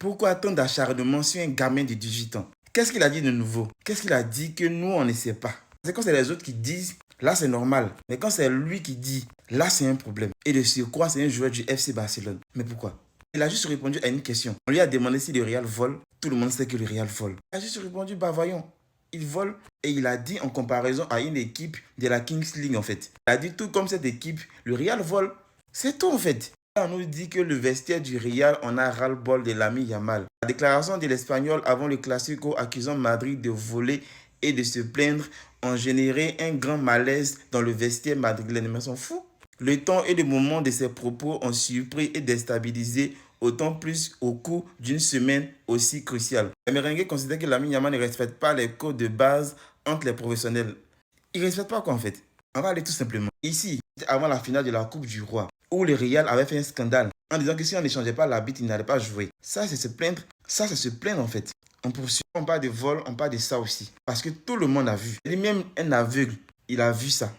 Pourquoi tant d'acharnement sur un gamin de 18 ans? Qu'est-ce qu'il a dit de nouveau? Qu'est-ce qu'il a dit que nous, on ne sait pas? C'est quand c'est les autres qui disent, là c'est normal. Mais quand c'est lui qui dit, là c'est un problème. Et de surcroît, c'est un joueur du FC Barcelone. Mais pourquoi? Il a juste répondu à une question. On lui a demandé si le Real vole. Tout le monde sait que le Real vole. Il a juste répondu, bah voyons, il vole. Et il a dit en comparaison à une équipe de la Kings League en fait. Il a dit tout comme cette équipe, le Real vole. C'est tout en fait. On nous dit que le vestiaire du Real en a ras-le-bol de l'ami Yamal. La déclaration de l'Espagnol avant le Classico accusant Madrid de voler et de se plaindre ont généré un grand malaise dans le vestiaire madrilène. Mais on s'en fout. Le temps et le moment de ses propos ont surpris et déstabilisé autant plus au cours d'une semaine aussi cruciale. Les merengues considèrent que l'ami Yamal ne respecte pas les codes de base entre les professionnels. Il ne respecte pas quoi en fait? On va aller tout simplement. Ici, avant la finale de la Coupe du Roi, où le Real avait fait un scandale en disant que si on n'échangeait pas l'arbitre, il n'allait pas jouer. Ça, c'est se plaindre. Ça, c'est se plaindre en fait. On poursuit, on parle de vol, on parle de ça aussi. Parce que tout le monde a vu. Et même un aveugle, il a vu ça.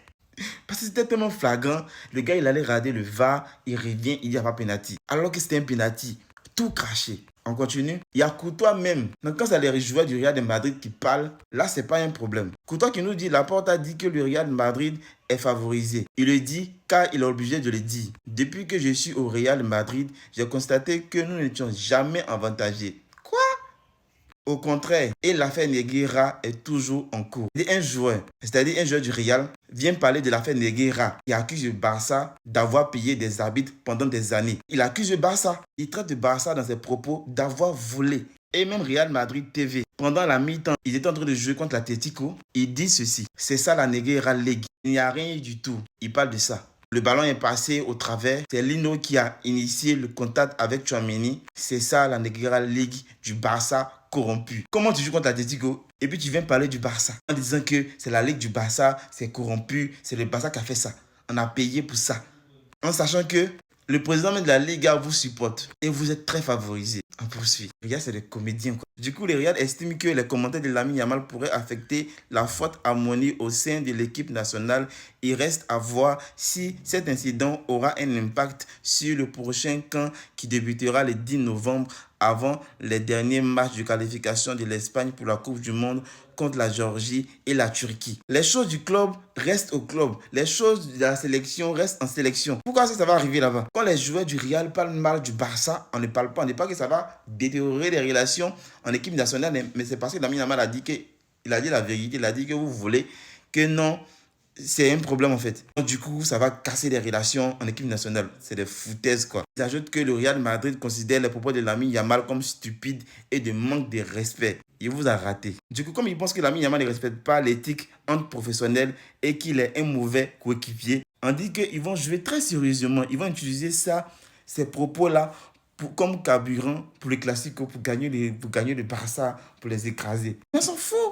Parce que c'était tellement flagrant. Le gars, il allait rater le VAR, il revient, il n'y a pas penalty. Alors que c'était un penalty. Tout craché. On continue. Il y a Courtois même. Donc quand c'est les joueurs du Real de Madrid qui parlent, là, c'est pas un problème. Courtois qui nous dit, Laporte a dit que le Real de Madrid est favorisé. Il le dit car il est obligé de le dire. Depuis que je suis au Real de Madrid, j'ai constaté que nous n'étions jamais avantagés. Quoi? Au contraire, et l'affaire Negreira est toujours en cours. Et un joueur, c'est-à-dire un joueur du Real, vient parler de l'affaire Negreira. Il accuse le Barça d'avoir payé des arbitres pendant des années. Il accuse le Barça. Il traite le Barça dans ses propos d'avoir volé. Et même Real Madrid TV, pendant la mi-temps, ils étaient en train de jouer contre l'Atlético. Il dit ceci. C'est ça la Negreira League. Il n'y a rien du tout. Il parle de ça. Le ballon est passé au travers. C'est Lino qui a initié le contact avec Tchouaméni. C'est ça la Negreira League du Barça corrompu. Comment tu joues contre l'Atlético et puis tu viens parler du Barça en disant que c'est la Ligue du Barça, c'est corrompu, c'est le Barça qui a fait ça. On a payé pour ça. En sachant que le président même de la Liga vous supporte et vous êtes très favorisé. On poursuit. Regarde, c'est des comédiens quoi. Du coup, les Real estiment que les commentaires de l'ami Yamal pourraient affecter la forte harmonie au sein de l'équipe nationale. Il reste à voir si cet incident aura un impact sur le prochain camp qui débutera le 10 novembre avant les derniers matchs de qualification de l'Espagne pour la Coupe du Monde contre la Géorgie et la Turquie. Les choses du club restent au club. Les choses de la sélection restent en sélection. Pourquoi est-ce que ça va arriver là-bas? Quand les joueurs du Real parlent mal du Barça, on ne parle pas. On ne dit pas que ça va détériorer les relations en équipe nationale, mais c'est parce que Lamine Yamal a dit il a dit la vérité. Il a dit que vous voulez que non. C'est un problème en fait. Donc, du coup, ça va casser les relations en équipe nationale. C'est des foutaises quoi. Ils ajoutent que le Real Madrid considère les propos de Lamine Yamal comme stupides et de manque de respect. Il vous a raté. Du coup, comme il pense que Lamine Yamal ne respecte pas l'éthique entre professionnels et qu'il est un mauvais coéquipier, on dit qu'ils vont jouer très sérieusement. Ils vont utiliser ça, ces propos-là, comme carburant pour les classiques, pour gagner le Barça, pour les écraser. Mais on s'en fout.